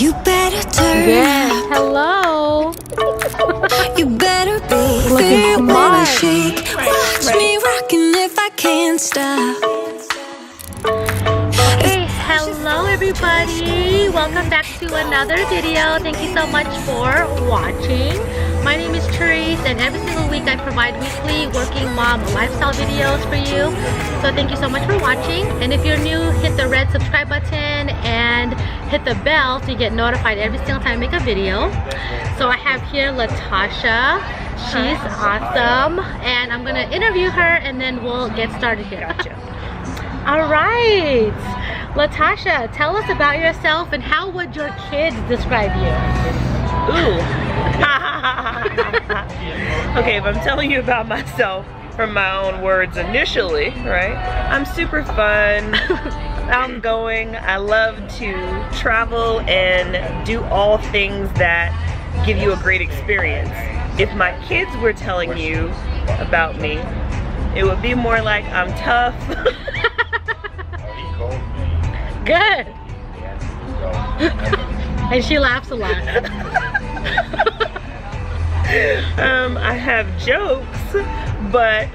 You better turn Yes, up. hello. You better be Looking feel when I smart. shake. Watch me rocking if I can't stop. Hey, hello everybody. Welcome back to another video. Thank you so much for watching. My name is Therese, and every single week I provide weekly working mom lifestyle videos for you. So thank you so much for watching. And if you're new, hit the red subscribe button and hit the bell so you get notified every single time I make a video. So I have here Latasha. She's awesome, and I'm gonna interview her and then we'll get started here. Gotcha. All right, Latasha, tell us about yourself and how would your kids describe you? Ooh. Okay, if I'm telling you about myself from my own words initially, right? I'm super fun, outgoing. I love to travel and do all things that give you a great experience. If my kids were telling you about me, it would be more like I'm tough. Good. And she laughs a lot. I have jokes, but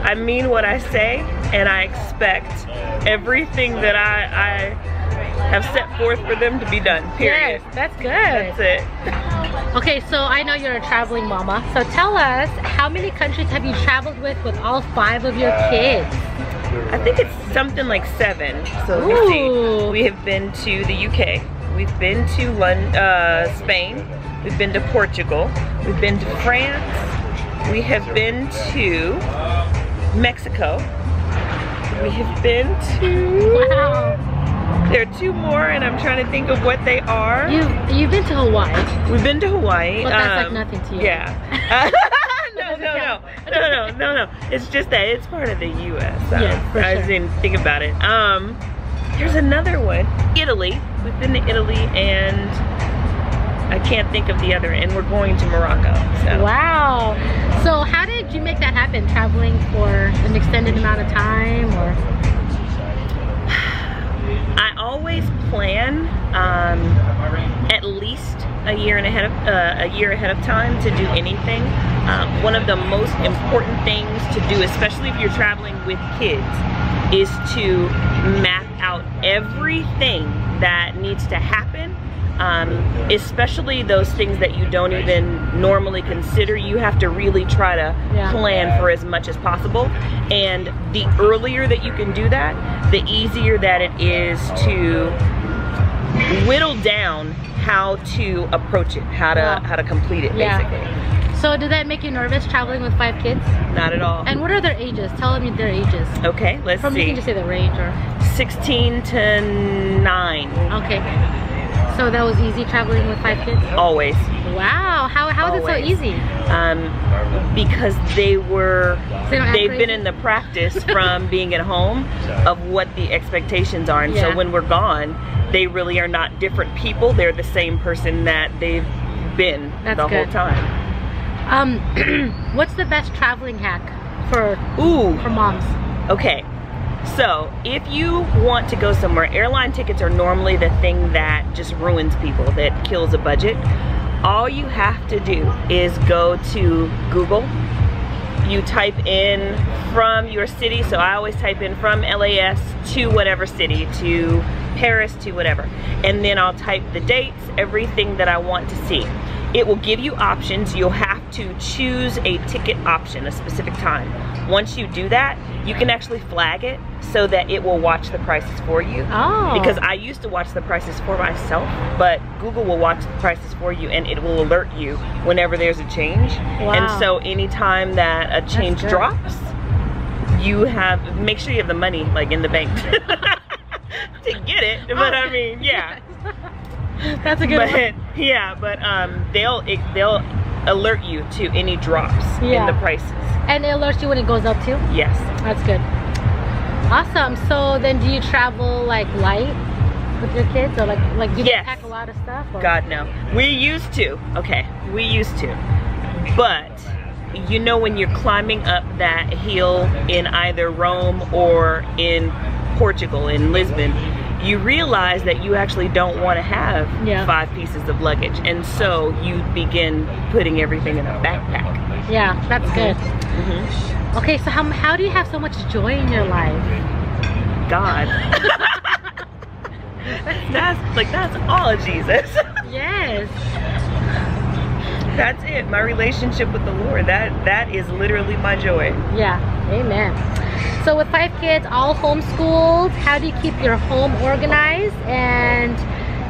I mean what I say, and I expect everything that I have set forth for them to be done, period. Yes, that's good. That's it. Okay, so I know you're a traveling mama. So tell us, how many countries have you traveled with all 5 of your kids? I think it's something like 7. So let me see. We have been to the UK. We've been to Spain. We've been to Portugal. We've been to France. We have been to Mexico. We have been to... Wow. There are 2 more, and I'm trying to think of what they are. You've been to Hawaii. We've been to Hawaii. But that's like nothing to you. Yeah. No. It's just that it's part of the U.S. Yeah, for I sure. didn't think about it. There's another one, Italy. We've been to Italy, and I can't think of the other. And we're going to Morocco. So. Wow. So how did you make that happen? Traveling for an extended amount of time, or? I always plan at least a year ahead of time to do anything. One of the most important things to do, especially if you're traveling with kids, is to map out everything that needs to happen, especially those things that you don't even normally consider. You have to really try to plan for as much as possible, and the earlier that you can do that, the easier that it is to whittle down how to approach it, how to complete it, basically. So did that make you nervous traveling with 5 kids? Not at all. And what are their ages? Tell me their ages. Okay, let's see. You can just say the range, or 16 to 9. okay. So that was easy traveling with 5 kids? Always. Wow. How is it so easy? Because they've crazy? been in the practice from being at home of what the expectations are, and so when we're gone, they really are not different people. They're the same person that they've been the whole time. What's the best traveling hack for moms? Okay, so if you want to go somewhere, airline tickets are normally the thing that just ruins people, that kills a budget. All you have to do is go to Google. You type in from your city, so I always type in from LAS to whatever city, to Paris, to whatever, and then I'll type the dates, everything that I want to see. It will give you options. You'll have to choose a ticket option, a specific time. Once you do that, you can actually flag it so that it will watch the prices for you. Oh. Because I used to watch the prices for myself, but Google will watch the prices for you, and it will alert you whenever there's a change. Wow. And so anytime that a change drops, you make sure you have the money like in the bank to get it. But I mean, yeah. That's a good one. Yeah, but they'll alert you to any drops in the prices. And it alerts you when it goes up too? Yes. That's good. Awesome. So then do you travel like light with your kids, or like do they pack a lot of stuff? Or? God, no. We used to. Okay, we used to. But you know, when you're climbing up that hill in either Rome or in Portugal, in Lisbon, you realize that you actually don't want to have Yeah. 5 pieces of luggage, and so you begin putting everything in a backpack. Yeah, that's good. Mm-hmm. Okay, so how do you have so much joy in your life? God. that's all Jesus. Yes. That's it. My relationship with the Lord. That is literally my joy. Yeah, amen. So with 5 kids, all homeschooled, how do you keep your home organized, and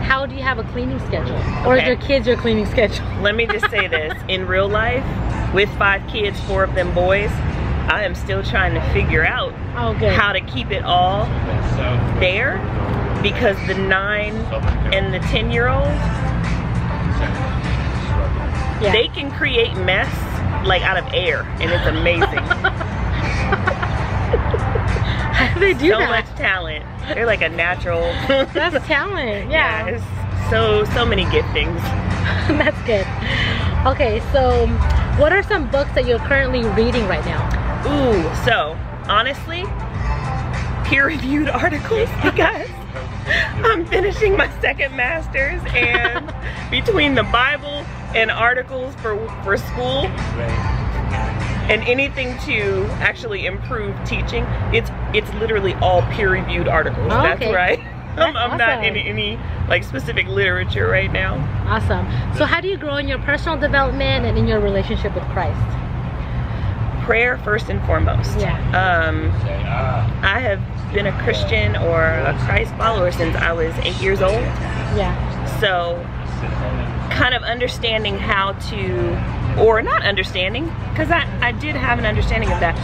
how do you have a cleaning schedule? Or is Okay. your kids your cleaning schedule? Let me just say this. In real life, with 5 kids, 4 of them boys, I am still trying to figure out Oh, good. how to keep it all there, because the 9 and the 10-year-old, Yeah. they can create mess like out of air, and it's amazing. How do they do So that? much talent. They're like a natural. That's talent. Yeah. It's so many giftings. That's good. Okay, so what are some books that you're currently reading right now? Ooh, so honestly, peer-reviewed articles, because I'm finishing my 2nd master's, and between the Bible and articles for school and anything to actually improve teaching, it's literally all peer-reviewed articles. Oh, That's okay. right. I'm That's not awesome. in any like specific literature right now. Awesome. So how do you grow in your personal development and in your relationship with Christ? Prayer first and foremost. Yeah. I have been a Christian or a Christ follower since I was 8 years old. Yeah. So kind of understanding how to, or not understanding, because I did have an understanding of that,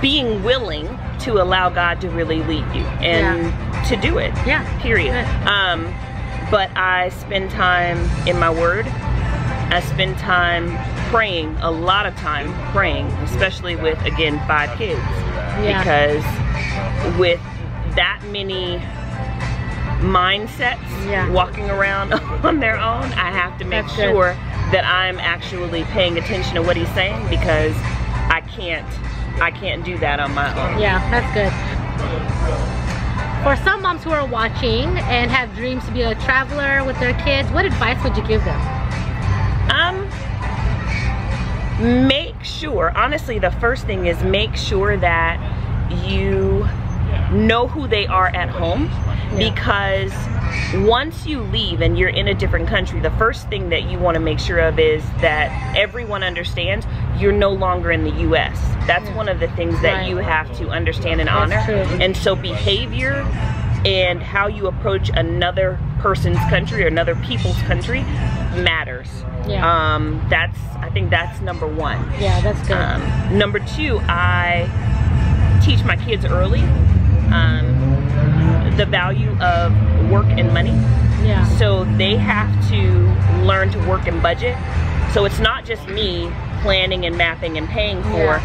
being willing to allow God to really lead you and to do it. Yeah. Period. Good. But I spend time in my word. I spend time praying, a lot of time praying, especially with, again, 5 kids. Yeah. Because with that many mindsets walking around on their own, I have to make sure that I'm actually paying attention to what he's saying, because I can't do that on my own. Yeah, that's good. For some moms who are watching and have dreams to be a traveler with their kids, what advice would you give them? Make sure, honestly, the first thing is make sure that you know who they are at home, because once you leave and you're in a different country, the first thing that you want to make sure of is that everyone understands you're no longer in the US. That's one of the things that you have to understand and honor. And so behavior and how you approach another person's country or another people's country matters. I think that's number 1. Yeah, that's good. Number 2, I teach my kids early the value of work and money. Yeah. So they have to learn to work and budget. So it's not just me planning and mapping and paying for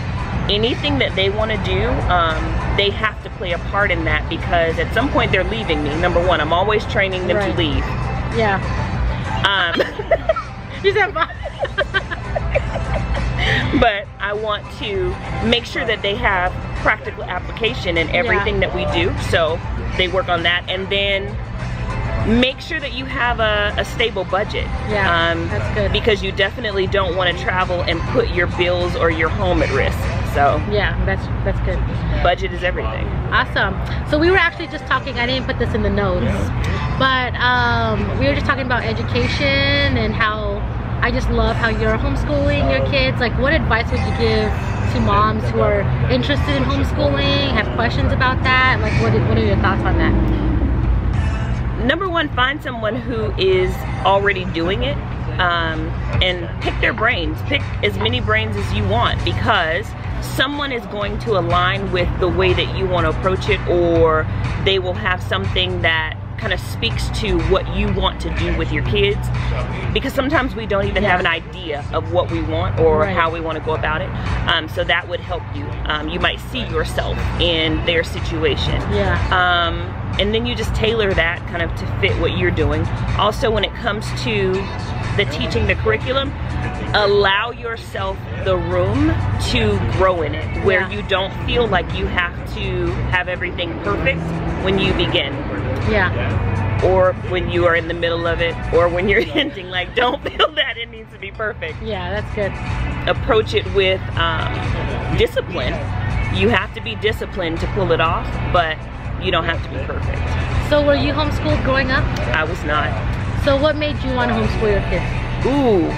anything that they want to do. They have to play a part in that, because at some point they're leaving me. Number 1, I'm always training them to leave. Yeah. You said but I want to make sure that they have practical application in everything that we do. So they work on that, and then make sure that you have a stable budget. Yeah, that's good. Because you definitely don't want to travel and put your bills or your home at risk. So yeah, that's good. Budget is everything. Awesome. So we were actually just talking, I didn't put this in the notes, but we were just talking about education and how I just love how you're homeschooling your kids. Like, what advice would you give to moms who are interested in homeschooling, have questions about that? Like, what are your thoughts on that? Number 1, find someone who is already doing it, and pick their brains. Pick as many brains as you want, because someone is going to align with the way that you want to approach it, or they will have something that kind of speaks to what you want to do with your kids, because sometimes we don't even have an idea of what we want or how we want to go about it. So that would help you. You might see yourself in their situation. And then you just tailor that kind of to fit what you're doing. Also, when it comes to the teaching, the curriculum, allow yourself the room to grow in it, where you don't feel like you have to have everything perfect when you begin. Yeah. or when you are in the middle of it, or when you're ending. Like, don't feel that it needs to be perfect. Yeah, that's good. Approach it with discipline. You have to be disciplined to pull it off, but you don't have to be perfect. So were you homeschooled growing up? I was not. So what made you want to homeschool your kids? Ooh.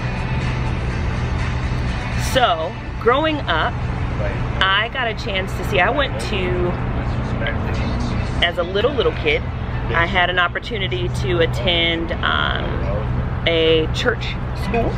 So, growing up, I got a chance to see, I went to, as a little kid, I had an opportunity to attend a church school.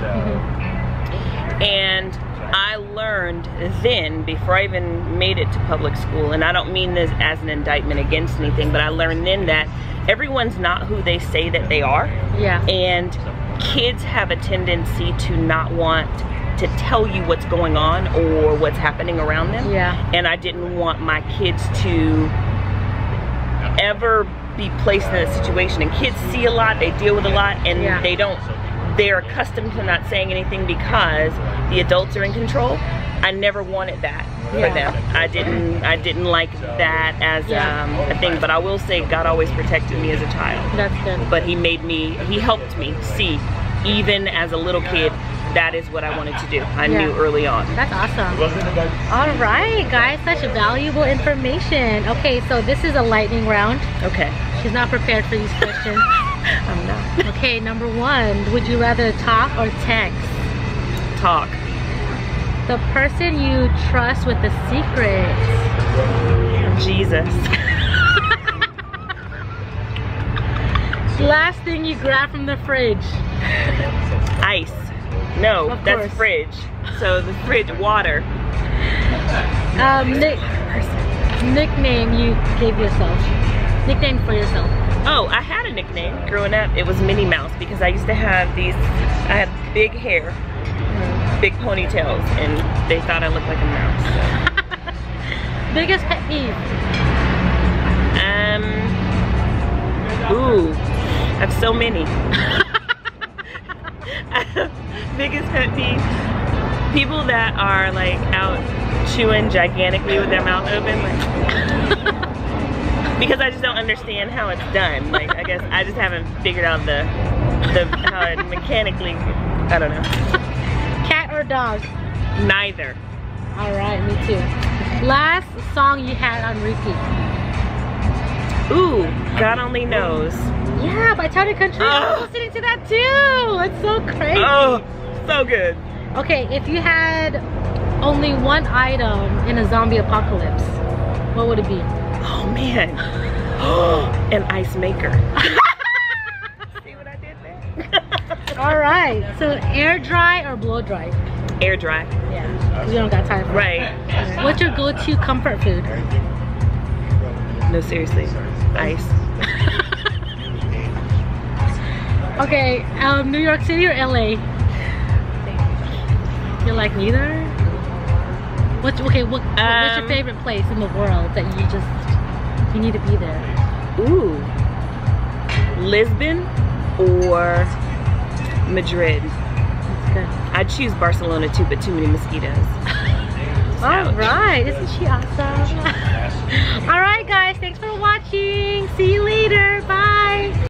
And I learned then, before I even made it to public school, and I don't mean this as an indictment against anything, but I learned then that everyone's not who they say that they are. Yeah. And kids have a tendency to not want to tell you what's going on or what's happening around them. Yeah. And I didn't want my kids to ever be placed in a situation. And kids see a lot, they deal with a lot, and they're accustomed to not saying anything because the adults are in control. I never wanted that for them. I didn't like that as a thing, but I will say God always protected me as a child. That's good. But he helped me see, even as a little kid, that is what I wanted to do. I knew early on. That's awesome. All right, guys, such valuable information. Okay, so this is a lightning round. Okay. She's not prepared for these questions. I'm not. Okay, number 1, would you rather talk or text? Talk. The person you trust with a secret. Jesus. Last thing you grab from the fridge. Ice. No, Of that's course. fridge. So the fridge, water. Nickname you gave yourself. Nickname for yourself. Oh, I had a nickname growing up. It was Minnie Mouse because I used to have these, I had big hair, big ponytails, and they thought I looked like a mouse. Biggest pet peeve. Ooh, I have so many. Biggest pet peeve, people that are like out chewing gigantically with their mouth open, like, because I just don't understand how it's done. Like, I guess I just haven't figured out the how it mechanically, I don't know. Cat or dog? Neither. All right, me too. Last song you had on repeat. Ooh, God Only Knows. Yeah, by Town and Country. I was listening to that too. It's so crazy. Oh, so good. Okay, if you had only one item in a zombie apocalypse, what would it be? Oh man. An ice maker. See what I did there? All right, so air dry or blow dry? Air dry. Yeah, we don't got time for Right. that. What's your go-to comfort food? No, seriously. Ice. Okay, New York City or LA? You're like neither? What's your favorite place in the world that you need to be there? Ooh. Lisbon or Madrid. That's good. I'd choose Barcelona too, but too many mosquitoes. All right, isn't she awesome? All right, guys, thanks for watching. See you later. Bye.